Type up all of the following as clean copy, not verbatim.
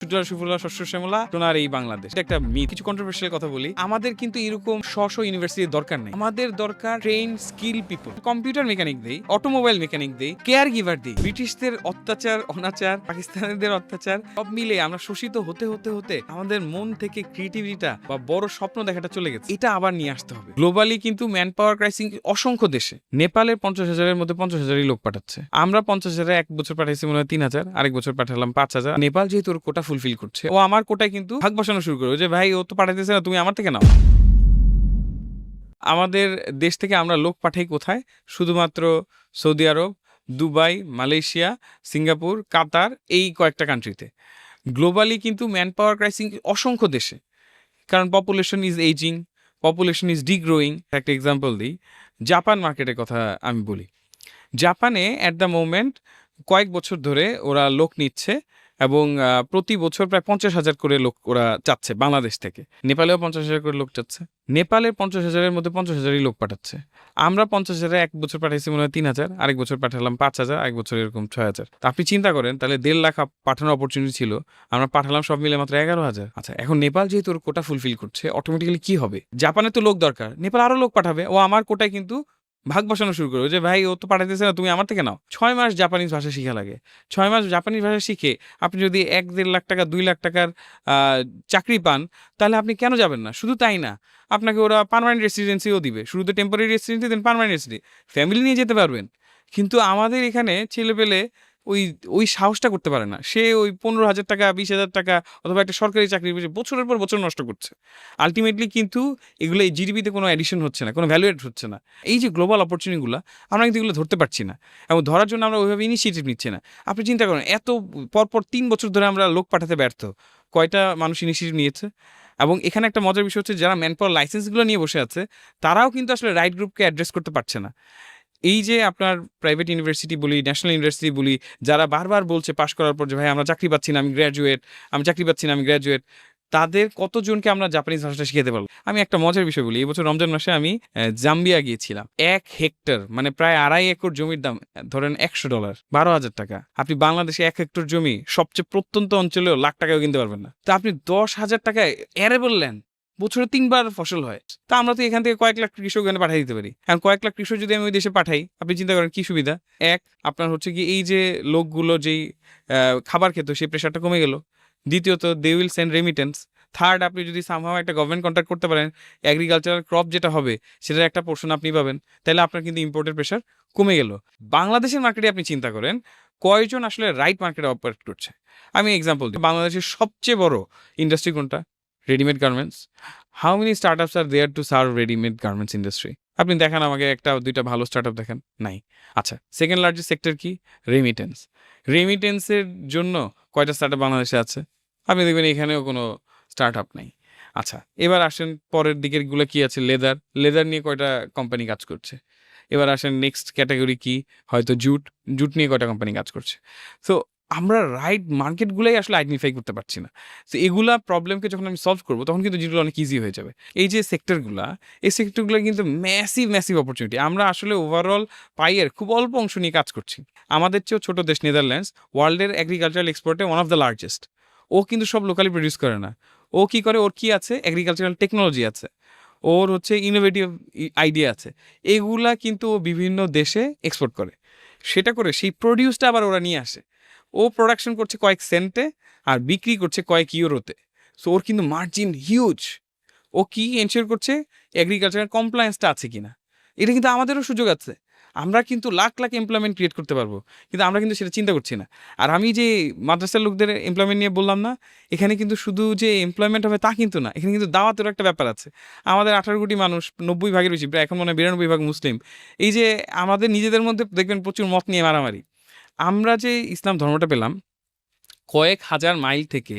সুজলা সুফলা শস্য শ্যামলা সোনার এই বাংলাদেশ। এটা একটা মিথ। কিছু কন্ট্রোভার্সিয়াল কথা বলি, আমাদের কিন্তু এরকম ইউনিভার্সিটির দরকার নেই। আমাদের দরকার train skill people. Computer mechanic দেই, অটোমোবাইল মেকানিক দেই, কেয়ার গিভার দেই। ব্রিটিশদের অত্যাচার অনাচার, পাকিস্তানিদের অত্যাচার সব মিলে আমরা শোষিত হতে হতে হতে আমাদের মন থেকে ক্রিয়েটিভিটিটা বা বড় স্বপ্ন দেখাটা চলে গেছে। এটা আবার নিয়ে আসতে হবে। গ্লোবালি কিন্তু ম্যান পাওয়ার ক্রাইসিস অসংখ্য দেশে। নেপালের 50,000-এর মধ্যে 50,000-ই লোক পাঠাচ্ছে। আমরা 50,000-এ এক বছর পাঠাইছি মনে হয় 3,000, আরেক বছর পাঠালাম 5,000। নেপাল যেহেতু ওর কোটা ফুলফিল করছে, ও আমার কোটায় কিন্তু ভাগ বসানো শুরু করবে যে ভাই ও তো পাঠাইতেছে না, তুমি আমার থেকে নাও। আমাদের দেশ থেকে আমরা লোক পাঠাই কোথায়? শুধুমাত্র সৌদি আরব, দুবাই, মালয়েশিয়া, সিঙ্গাপুর, কাতার, এই কয়েকটা কান্ট্রিতে। গ্লোবালি কিন্তু ম্যান পাওয়ার ক্রাইসিস অসংখ্য দেশে, কারণ population is ageing, population is degrowing. একটা এক্সাম্পল দিই, জাপান মার্কেটের কথা আমি বলি। জাপানে অ্যাট দ্য মোমেন্ট কয়েক বছর ধরে ওরা লোক নিচ্ছে এবং প্রতি বছর প্রায় 50,000 করে লোক ওরা চাচ্ছে বাংলাদেশ থেকে। নেপালেও 50,000 করে লোক চাচ্ছে। নেপালের 50,000-এর মধ্যে 50,000-ই লোক পাঠাচ্ছে। আমরা 50,000-এ এক বছর পাঠাইছি মনে হয় 3,000, আরেক বছর পাঠালাম 5,000, আরেক বছর এরকম 6,000। তা আপনি চিন্তা করেন, তাহলে 1.5 লাখ পাঠানোর অপরচুনিটি ছিল, আমরা পাঠালাম সব মিলে মাত্র 11,000। আচ্ছা, এখন নেপাল যেহেতু ওর কোটা ফুলফিল করছে, অটোমেটিক্যালি কি হবে? জাপানে তো লোক দরকার, নেপাল আরো লোক পাঠাবে, ও আমার কোটায় কিন্তু ভাগ বসানো শুরু করবে যে ভাই ও তো পাঠাইতেছে না, তুমি আমার থেকে নাও। 6 মাস জাপানিজ ভাষা শিখা লাগে। 6 মাস জাপানিজ ভাষা শিখে আপনি যদি 1-1.5 লাখ টাকা 2 লাখ টাকার চাকরি পান, তাহলে আপনি কেন যাবেন না? শুধু তাই না, আপনাকে ওরা পার্মানেন্ট রেসিডেন্সিও দিবে। শুরুতে টেম্পোরারি রেসিডেন্সি, দেন পার্মানেন্ট রেসিডেন্সি, ফ্যামিলি নিয়ে যেতে পারবেন। কিন্তু আমাদের এখানে ছেলেপেলে ওই ওই সাহসটা করতে পারে না। সে ওই 15,000 টাকা, 20,000 টাকা অথবা একটা সরকারি চাকরির পেছনে বছরের পর বছর নষ্ট করছে। আলটিমেটলি কিন্তু এগুলো এই জিডিপিতে কোনো অ্যাডিশন হচ্ছে না, কোনো ভ্যালুয়েট হচ্ছে না। এই যে গ্লোবাল অপরচুনিটিগুলো, আমরা কিন্তু এগুলো ধরতে পারছি না এবং ধরার জন্য আমরা ওইভাবে ইনিশিয়েটিভ নিচ্ছি না। আপনি চিন্তা করেন, এত পরপর 3 বছর ধরে আমরা লোক পাঠাতে ব্যর্থ, কয়টা মানুষ ইনিশিয়েটিভ নিয়েছে? এবং এখানে একটা মজার বিষয় হচ্ছে, যারা ম্যান পাওয়ার লাইসেন্সগুলো নিয়ে বসে আছে, তারাও কিন্তু আসলে রাইট গ্রুপকে অ্যাড্রেস করতে পারছে না। এই যে আপনার প্রাইভেট ইউনিভার্সিটি বলি, ন্যাশনাল ইউনিভার্সিটি বলি, যারা বারবার বলছে পাশ করার পর যে ভাই আমরা চাকরি পাচ্ছি না, আমি গ্র্যাজুয়েট, আমি চাকরি পাচ্ছি না, আমি গ্র্যাজুয়েট, তাদের কতজনকে আমরা জাপানিজ ভাষাটা শিখাতে পারবো? আমি একটা মজার বিষয় বলি, এই বছর রমজান মাসে আমি জাম্বিয়া গিয়েছিলাম। 1 হেক্টর মানে প্রায় 2.5 একর জমির দাম ধরেন $100, 12,000 টাকা। আপনি বাংলাদেশে 1 হেক্টর জমি সবচেয়ে প্রত্যন্ত অঞ্চলেও লাখ টাকাও কিনতে পারবেন না। তা আপনি 10,000 টাকায় অ্যারেবল ল্যান্ড, বছরে 3 বার ফসল হয়। তা আমরা তো এখান থেকে কয়েক লাখ কৃষক এখানে পাঠিয়ে দিতে পারি। এখন কয়েক লাখ কৃষক যদি আমি ওই দেশে পাঠাই, আপনি চিন্তা করেন কি সুবিধা? এক, আপনার হচ্ছে কি এই যে লোকগুলো যেই খাবার খেত, সেই প্রেশারটা কমে গেল। দ্বিতীয়ত, they will send remittance. Third, আপনি যদি সামহাও একটা গভর্নমেন্ট কন্ট্রাক্ট করতে পারেন, এগ্রিকালচারাল ক্রপ যেটা হবে সেটার একটা পোর্শন আপনি পাবেন, তাহলে আপনার কিন্তু ইম্পোর্টের প্রেশার কমে গেল। বাংলাদেশের মার্কেটে আপনি চিন্তা করেন, কয়জন আসলে রাইট মার্কেটে অপারেট করছে? আমি এক্সাম্পল দিই, বাংলাদেশের সবচেয়ে বড় ইন্ডাস্ট্রি কোনটা? Readymade garments. How many startups are there to serve readymade garments industry? আপনি দেখান আমাকে একটা দুইটা ভালো স্টার্টআপ দেখান, নাই। আচ্ছা, সেকেন্ড লার্জেস্ট সেক্টর কি? রেমিটেন্স। রেমিটেন্সের জন্য কয়টা স্টার্টআপ বাংলাদেশে আছে? আপনি দেখবেন এখানেও কোনো স্টার্টআপ নাই। আচ্ছা, এবার আসেন পরের দিকের গুলো কি আছে? লেদার। লেদার নিয়ে কয়টা কোম্পানি কাজ করছে? এবার আসেন নেক্সট ক্যাটাগরি কি? হয়তো জুট। জুট নিয়ে কয়টা কোম্পানি কাজ করছে? সো আমরা রাইট মার্কেটগুলাই আসলে আইডেন্টিফাই করতে পারছি না। সো এগুলা প্রবলেমকে যখন আমি সলভ করব, তখন কিন্তু জিনিসগুলো অনেক ইজি হয়ে যাবে। এই যে সেক্টরগুলা, এই সেক্টরগুলো কিন্তু ম্যাসিভ অপরচুনিটি। আমরা আসলে ওভারঅল পাইয়ের খুব অল্প অংশ নিয়ে কাজ করছি। আমাদের চেয়েও ছোট দেশ নেদারল্যান্ডস ওয়ার্ল্ডের এগ্রিকালচারাল এক্সপোর্টে ওয়ান অফ দ্য লার্জেস্ট। ও কিন্তু সব লোকালি প্রডিউস করে না। ও কি করে? ওর কি আছে? এগ্রিকালচারাল টেকনোলজি আছে, ওর হচ্ছে ইনোভেটিভ আইডিয়া আছে। এগুলা কিন্তু ও বিভিন্ন দেশে এক্সপোর্ট করে। সেটা করে সেই প্রডিউসটা আবার ওরা নিয়ে আসে। ও প্রোডাকশন করছে কয়েক সেন্টে আর বিক্রি করছে কয়েক ইউরোতে। সো ওর কিন্তু মার্জিন হিউজ। ও কি এনশিওর করছে? এগ্রিকালচারাল কমপ্লায়েন্সটা আছে কিনা। এটা কিন্তু আমাদেরও সুযোগ আছে। আমরা কিন্তু লাখ লাখ এমপ্লয়মেন্ট ক্রিয়েট করতে পারবো, কিন্তু আমরা কিন্তু সেটা চিন্তা করছি না। আর আমি যে মাদ্রাসার লোকদের এমপ্লয়মেন্ট নিয়ে বললাম না, এখানে কিন্তু শুধু যে এমপ্লয়মেন্ট হবে তা কিন্তু না, এখানে কিন্তু দাওয়াতের একটা ব্যাপার আছে। আমাদের 18 কোটি মানুষ, 90 ভাগের বেশি, প্রায় এখন মনে হয় 92 ভাগ মুসলিম। এই যে আমাদের নিজেদের মধ্যে দেখবেন প্রচুর মত নিয়ে মারামারি। আমরা যে ইসলাম ধর্মটা পেলাম কয়েক হাজার মাইল থেকে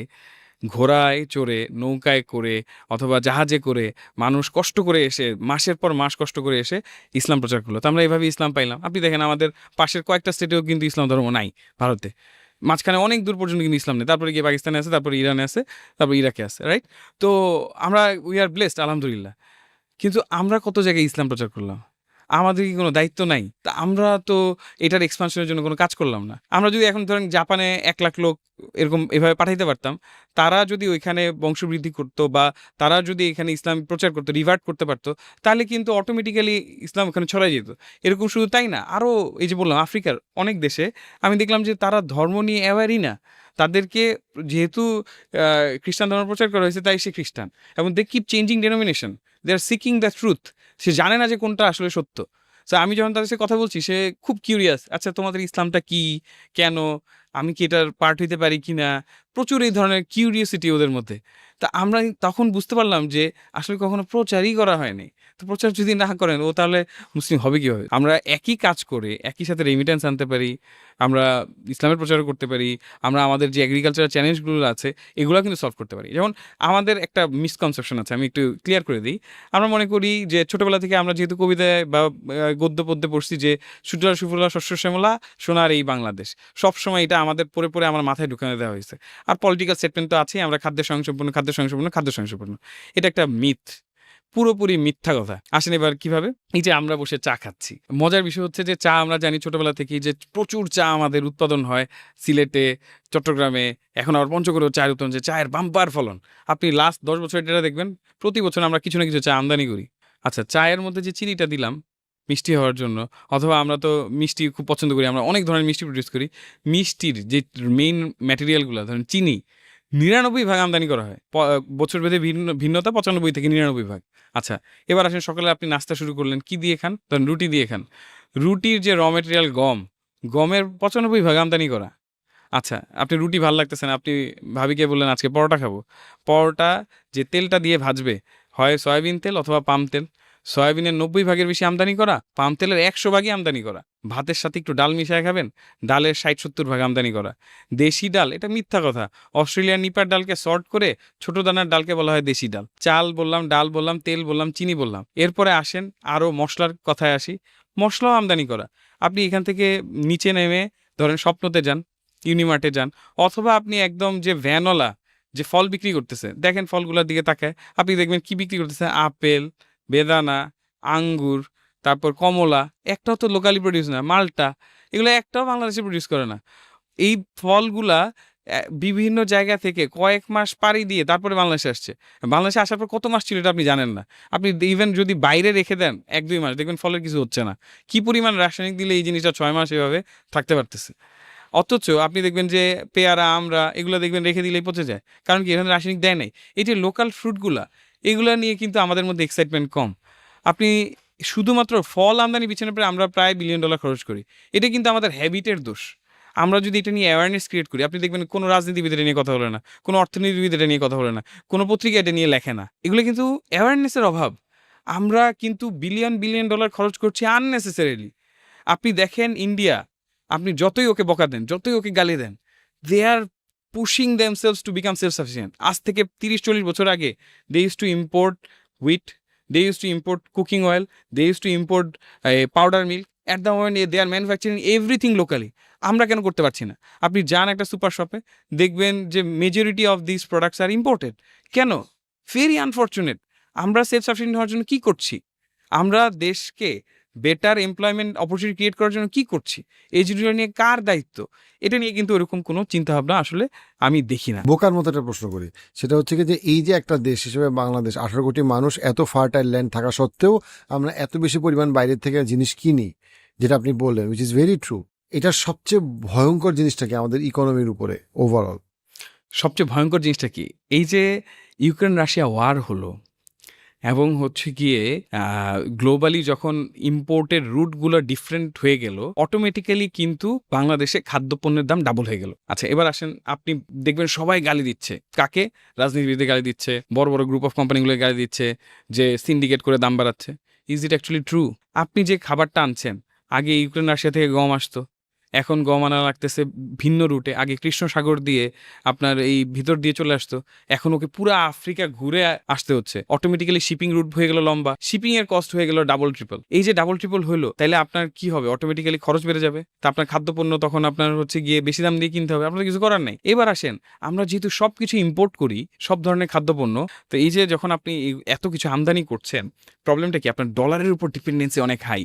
ঘোড়ায় চড়ে, নৌকায় করে অথবা জাহাজে করে মানুষ কষ্ট করে এসে, মাসের পর মাস কষ্ট করে এসে ইসলাম প্রচার করলো। তো আমরা এভাবে ইসলাম পাইলাম। আপনি দেখেন আমাদের পাশের কয়েকটা স্টেটেও কিন্তু ইসলাম ধর্ম নাই ভারতে। মাঝখানে অনেক দূর পর্যন্ত কিন্তু ইসলাম নেই। তারপরে গিয়ে পাকিস্তানে আছে, তারপরে ইরানে আছে, তারপর ইরাকে আছে, রাইট? তো আমরা উই আর ব্লেসড, আলহামদুলিল্লাহ। কিন্তু আমরা কত জায়গায় ইসলাম প্রচার করলাম? আমাদের কি কোনো দায়িত্ব নাই? তা আমরা তো এটার এক্সপানশনের জন্য কোনো কাজ করলাম না। আমরা যদি এখন ধরেন জাপানে ১,০০,০০০ লোক এরকম এভাবে পাঠাইতে পারতাম, তারা যদি ওইখানে বংশবৃদ্ধি করত বা তারা যদি এখানে ইসলাম প্রচার করত, রিভার্ট করতে পারত, তাহলে কিন্তু অটোমেটিক্যালি ইসলাম ওখানে ছড়াই যেত। এরকম শুধু তাই না, আরও এই যে বললাম আফ্রিকার অনেক দেশে আমি দেখলাম যে তারা ধর্ম নিয়ে অ্যাওয়ারই না। তাদেরকে যেহেতু খ্রিস্টান ধর্ম প্রচার করা হয়েছে তাই সে খ্রিস্টান, এবং they keep changing denomination, they are seeking the truth. সে জানে না যে কোনটা আসলে সত্য। সো আমি যখন তাদের সাথে কথা বলছি সে খুব কিউরিয়াস, আচ্ছা তোমাদের ইসলামটা কি, কেন, আমি কি এটার পার্ট হইতে পারি কি না, প্রচুর এই ধরনের কিউরিয়াসিটি ওদের মধ্যে। তা আমরা তখন বুঝতে পারলাম যে আসলে কখনো প্রচারই করা হয়নি। তো প্রচার যদি না করেন ও তাহলে মুসলিম হবে কীভাবে? আমরা একই কাজ করে একই সাথে রেমিটেন্স আনতে পারি, আমরা ইসলামের প্রচারও করতে পারি, আমরা আমাদের যে এগ্রিকালচারাল চ্যালেঞ্জগুলো আছে এগুলো কিন্তু সলভ করতে পারি। যেমন আমাদের একটা মিসকনসেপশন আছে, আমি একটু ক্লিয়ার করে দিই। আমরা মনে করি যে ছোটবেলা থেকে আমরা যেহেতু কবিতায় বা গদ্য পদ্যে পড়ছি যে সুজলা সুফলা শস্য শ্যামলা সোনার এই বাংলাদেশ, সবসময় এটা আমাদের পড়ে পড়ে আমার মাথায় ঢুকানো দেওয়া হয়েছে। আর পলিটিক্যাল স্টেটমেন্ট তো আছেই, আমরা খাদ্য স্বয়ংসম্পূর্ণ, খাদ্য স্বয়ংসম্পূর্ণ, খাদ্য স্বয়ংসম্পূর্ণ। এটা একটা মিথ, পুরোপুরি মিথ্যা কথা। আসেন এবার কিভাবে, এই যে আমরা বসে চা খাচ্ছি, মজার বিষয় হচ্ছে যে চা আমরা জানি ছোটবেলা থেকেই যে প্রচুর চা আমাদের উৎপাদন হয় সিলেটে, চট্টগ্রামে, এখন আবার পঞ্চগড়েও চায়ের উৎপাদন, যে চায়ের বাম্পার ফলন। আপনি লাস্ট 10 বছরের ডেটা দেখবেন, প্রতি বছর আমরা কিছু না কিছু চা আমদানি করি। আচ্ছা, চায়ের মধ্যে যে চিনিটা দিলাম মিষ্টি হওয়ার জন্য, অথবা আমরা তো মিষ্টি খুব পছন্দ করি, আমরা অনেক ধরনের মিষ্টি প্রডিউস করি, মিষ্টির যে মেইন ম্যাটেরিয়ালগুলো ধরেন চিনি ৯৯ ভাগ আমদানি করা হয়। বছরভেদে ভিন্নতা ৯৫ থেকে ৯৯ ভাগ। আচ্ছা, এবার আসেন সকালে আপনি নাস্তা শুরু করলেন, কি দিয়ে খান? ধরেন রুটি দিয়ে খান। রুটির যে র ম্যাটেরিয়াল গমের ৯৫ ভাগ আমদানি করা। আচ্ছা, আপনি রুটি ভাল লাগতেছে না, আপনি ভাবিকে বললেন আজকে পরোটা খাবো। পরোটা যে তেলটা দিয়ে ভাজবে, হয় সয়াবিন তেল অথবা পাম তেল। সয়াবিনের ৯০ ভাগের বেশি আমদানি করা, পাম তেলের ১০০ ভাগই আমদানি করা। ভাতের সাথে একটু ডাল মিশিয়ে খাবেন, ডালের ৬০-৭০ ভাগ আমদানি করা। দেশি ডাল, এটা মিথ্যা কথা। অস্ট্রেলিয়ার নিপার ডালকে সর্ট করে ছোট দানার ডালকে বলা হয় দেশি ডাল। চাল বললাম, ডাল বললাম, তেল বললাম, চিনি বললাম। এরপরে আসেন আরও মশলার কথায় আসি, মশলাও আমদানি করা। আপনি এখান থেকে নিচে নেমে ধরেন স্বপ্নতে যান, ইউনিমার্টে যান, অথবা আপনি একদম যে ভ্যানওয়ালা যে ফল বিক্রি করতেছে, দেখেন ফলগুলোর দিকে তাকায়, আপনি দেখবেন কি বিক্রি করতেছে, আপেল, বেদানা, আঙ্গুর, তারপর কমলা। একটাও তো লোকালি প্রডিউস না, মালটা, এগুলো একটাও বাংলাদেশে প্রডিউস করে না। এই ফলগুলা বিভিন্ন জায়গা থেকে কয়েক মাস পাড়ি দিয়ে তারপরে বাংলাদেশে আসছে। বাংলাদেশে আসার পর কত মাস ছিল এটা আপনি জানেন না। আপনি ইভেন যদি বাইরে রেখে দেন ১-২ মাস, দেখবেন ফলের কিছু হচ্ছে না। কি পরিমাণ রাসায়নিক দিলে এই জিনিসটা ৬ মাস এভাবে থাকতে পারতেছে। অথচ আপনি দেখবেন যে পেয়ারা, আমড়া, এগুলো দেখবেন রেখে দিলেই পচে যায়। কারণ কি, এখানে রাসায়নিক দেয় নাই। এই যে লোকাল ফ্রুটগুলা, এগুলা নিয়ে কিন্তু আমাদের মধ্যে এক্সাইটমেন্ট কম। আপনি শুধুমাত্র ফল আমদানি পিছনে আমরা প্রায় $1 বিলিয়ন খরচ করি। এটা কিন্তু আমাদের হ্যাবিটের দোষ। আমরা যদি এটা নিয়ে অ্যাওয়ারনেস ক্রিয়েট করি, আপনি দেখবেন কোনো রাজনীতিবিদ এটা নিয়ে কথা বলে না, কোনো অর্থনীতিবিদ এটা নিয়ে কথা বলে না, কোনো পত্রিকা এটা নিয়ে লেখে না। এগুলো কিন্তু অ্যাওয়ারনেসের অভাব। আমরা কিন্তু বিলিয়ন বিলিয়ন ডলার খরচ করছি আননেসেসারিলি। আপনি দেখেন ইন্ডিয়া, আপনি যতই ওকে বকা দেন, যতই ওকে গালি দেন, they are pushing themselves to become self sufficient. আজ থেকে ৩০-৪০ বছর আগে they use to import wheat, they use to import cooking oil, they use to import powder milk. At the moment they are manufacturing everything locally. আমরা কেন করতে পারছি না? আপনি যান একটা সুপার শপে, দেখবেন যে majority of this products are imported. কেন? Very unfortunate. আমরা সেলফ সাফিসিয়েন্ট হওয়ার জন্য কী করছি? আমরা দেশকে বেটার এমপ্লয়মেন্ট অপরচুনিটি ক্রিয়েট করার জন্য কী করছি? এই জিনিসগুলো নিয়ে কার দায়িত্ব? এটা নিয়ে কিন্তু ওরকম কোনো চিন্তাভাবনা আসলে আমি দেখি না। বোকার মতো একটা প্রশ্ন করি, সেটা হচ্ছে কি যে এই যে একটা দেশ হিসেবে বাংলাদেশ, 18 কোটি মানুষ, এত ফার্টাইল ল্যান্ড থাকা সত্ত্বেও আমরা এত বেশি পরিমাণ বাইরের থেকে জিনিস কিনি, যেটা আপনি বললেন, উইচ ইজ ভেরি ট্রু। এটার সবচেয়ে ভয়ঙ্কর জিনিসটা কি আমাদের ইকোনমির উপরে ওভারঅল? সবচেয়ে ভয়ঙ্কর জিনিসটা কি? এই যে ইউক্রেন রাশিয়া ওয়ার হলো, এবং হচ্ছে গিয়ে গ্লোবালি যখন ইম্পোর্টের রুটগুলো ডিফারেন্ট হয়ে গেল, অটোমেটিক্যালি কিন্তু বাংলাদেশে খাদ্যপণ্যের দাম ডাবল হয়ে গেল। আচ্ছা, এবার আসেন, আপনি দেখবেন সবাই গালি দিচ্ছে। কাকে? রাজনীতিবিদদের গালি দিচ্ছে, বড় বড় গ্রুপ অফ কোম্পানিগুলো গালি দিচ্ছে যে সিন্ডিকেট করে দাম বাড়াচ্ছে। Is it actually true? আপনি যে খাবারটা আনছেন, আগে ইউক্রেন রাশিয়া থেকে গম আসতো, এখন গম আনা লাগতেছে ভিন্ন রুটে। আগে কৃষ্ণ সাগর দিয়ে আপনার এই ভিতর দিয়ে চলে আসতো, এখন ওকে পুরো আফ্রিকা ঘুরে আসতে হচ্ছে। অটোমেটিক্যালি শিপিং রুট হয়ে গেল লম্বা, শিপিং এর কস্ট হয়ে গেল ডাবল ট্রিপল। এই যে ডাবল ট্রিপল হলো, তাহলে আপনার কি হবে? অটোমেটিক্যালি খরচ বেড়ে যাবে। তা আপনার খাদ্যপণ্য তখন আপনার হচ্ছে গিয়ে বেশি দাম দিয়ে কিনতে হবে, আপনার কিছু করার নাই। এবার আসেন, আমরা যেহেতু সবকিছু ইম্পোর্ট করি, সব ধরনের খাদ্যপণ্য, তো এই যে যখন আপনি এত কিছু আমদানি করছেন, প্রবলেমটা কি? আপনার ডলারের উপর ডিপেন্ডেন্সি অনেক high.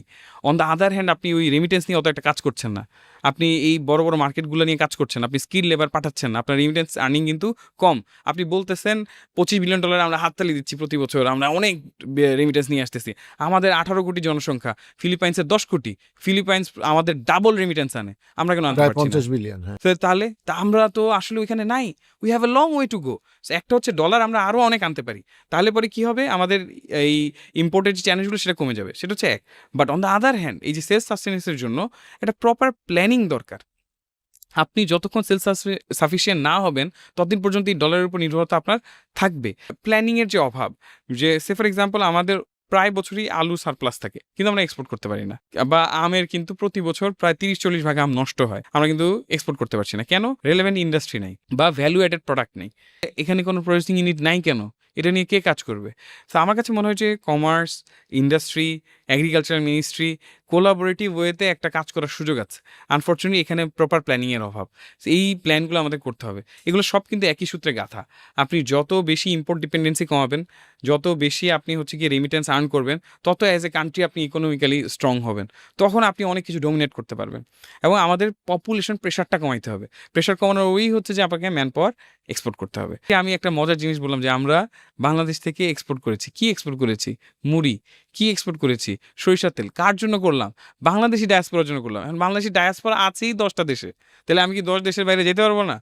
On the other hand আপনি ওই রেমিটেন্স নিয়ে অত একটা কাজ করছেন না, আপনি এই বড় বড় মার্কেটগুলো নিয়ে কাজ করছেন, আপনি স্কিল লেবার পাঠাচ্ছেন না, আপনার রেমিটেন্স আর্নিং কিন্তু কম। আপনি বলতেছেন $25 বিলিয়ন আমরা হাততালি দিচ্ছি প্রতি বছর, আমরা অনেক রেমিটেন্স নিয়ে আসতেছি। আমাদের 18 কোটি জনসংখ্যা, ফিলিপাইন্সের 10 কোটি। ফিলিপাইন্স আমাদের ডাবল রেমিটেন্স আনে, আমরা কেন আনতে প্রায় পারছি না? 50 বিলিয়ন। হ্যাঁ, তো তাহলে তা আমরা তো আসলে ওইখানে নাই। We have a long way to go. একটা হচ্ছে ডলার আমরা আরও অনেক আনতে পারি, তাহলে পরে কি হবে? আমাদের এই ইম্পোর্টের যে চ্যালেঞ্জগুলো সেটা কমে যাবে, সেটা হচ্ছে এক। But on the other hand, এই যে সেলফ সাস্টেনেন্সের জন্য একটা প্রপার প্ল্যানিং দরকার। আপনি যতক্ষণ সেলফ সাফিসিয়েন্ট না হবেন, ততদিন পর্যন্ত এই ডলারের উপর নির্ভরতা আপনার থাকবে। প্ল্যানিংয়ের যে অভাব, যে সে ফর এক্সাম্পল আমাদের প্রায় বছরই আলু সারপ্লাস থাকে, কিন্তু আমরা এক্সপোর্ট করতে পারি না। বা আমের কিন্তু প্রতি বছর প্রায় 30-40 ভাগ আম নষ্ট হয়, আমরা কিন্তু এক্সপোর্ট করতে পারছি না। কেন? রেলেভেন্ট ইন্ডাস্ট্রি নাই বা ভ্যালু অ্যাডেড প্রোডাক্ট নেই। এখানে কোনো প্রসেসিং ইউনিট নাই কেন? এটা নিয়ে কে কাজ করবে? তো আমার কাছে মনে হয় যে commerce, industry, agriculture ministry collaborative ওয়েতে একটা কাজ করার সুযোগ আছে। আনফর্চুনেটলি এখানে প্রপার প্ল্যানিংয়ের অভাব। এই প্ল্যানগুলো আমাদের করতে হবে। এগুলো সব কিন্তু একই সূত্রে গাঁথা। আপনি যত বেশি ইম্পোর্ট ডিপেন্ডেন্সি কমাবেন, যত বেশি আপনি হচ্ছে গিয়ে রেমিটেন্স আর্ন করবেন, তত অ্যাজ এ কান্ট্রি আপনি ইকোনমিক্যালি স্ট্রং হবেন। তখন আপনি অনেক কিছু ডমিনেট করতে পারবেন। এবং আমাদের পপুলেশন প্রেশারটা কমাইতে হবে। প্রেশার কমানোর ওই হচ্ছে যে আপনাকে ম্যান পাওয়ার এক্সপোর্ট করতে হবে। আমি একটা মজার জিনিস বললাম যে আমরা বাংলাদেশ থেকে এক্সপোর্ট করেছি। কি এক্সপোর্ট করেছি? মুড়ি। কি এক্সপোর্ট করেছি? সরিষার তেল। কার জন্য করলাম? বাংলাদেশি ডায়াসপোরার জন্য করলাম। এখন বাংলাদেশি ডায়াসপোরা আছেই 10টা দেশে, তাহলে আমি কি 10 দেশের বাইরে যেতে পারবো না?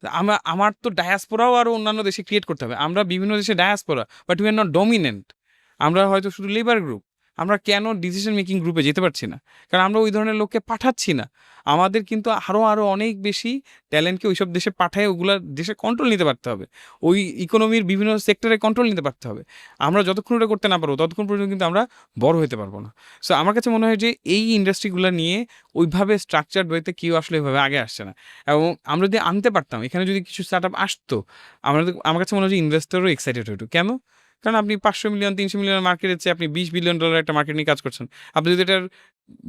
আমার তো ডায়াসপোরাও আরও অন্যান্য দেশে ক্রিয়েট করতে হবে। আমরা বিভিন্ন দেশে diaspora, but we are not dominant. আমরা হয়তো শুধু লেবার গ্রুপ। আমরা কেন ডিসিশন মেকিং গ্রুপে যেতে পারছি না? কারণ আমরা ওই ধরনের লোককে পাঠাচ্ছি না। আমাদের কিন্তু আরও অনেক বেশি ট্যালেন্টকে ওইসব দেশে পাঠায় ওগুলা দেশে কন্ট্রোল নিতে পারতে হবে। ওই ইকোনমির বিভিন্ন সেক্টরে কন্ট্রোল নিতে পারতে হবে। আমরা যতক্ষণ ওটা করতে না পারবো, ততক্ষণ পর্যন্ত কিন্তু আমরা বড় হতে পারবো না। সো আমার কাছে মনে হয় যে এই ইন্ডাস্ট্রিগুলো নিয়ে ওইভাবে স্ট্রাকচার্ড ওয়েতে কেউ আসলে ওইভাবে আগে আসছে না। এবং আমরা যদি আনতে পারতাম, এখানে যদি কিছু স্টার্ট আপ আসতো, আমার কাছে মনে হয় যে ইনভেস্টরও এক্সাইটেড হতো। কেন? কারণ আপনি 500 মিলিয়ন 300 মিলিয়ন মার্কেটের চেয়ে আপনি $20 বিলিয়ন একটা মার্কেট নিয়ে কাজ করছেন। আপনি যদি এটার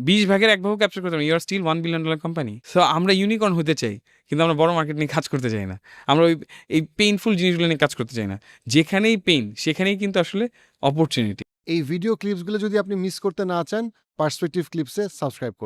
20 ভাগের 1 ভাগও ক্যাপচার করতে পারেন, you are still $1 billion company. So আমরা ইউনিকর্ন হতে চাই, কিন্তু আমরা বড় মার্কেট নিয়ে কাজ করতে চাই না। আমরা এই পেইনফুল জিনিসগুলো নিয়ে কাজ করতে চাই না। যেখানেই পেইন, সেখানেই কিন্তু আসলে অপরচুনিটি। এই ভিডিও ক্লিপসগুলো যদি আপনি মিস করতে না চান, পার্সপেক্টিভ ক্লিপসে সাবস্ক্রাইব করুন।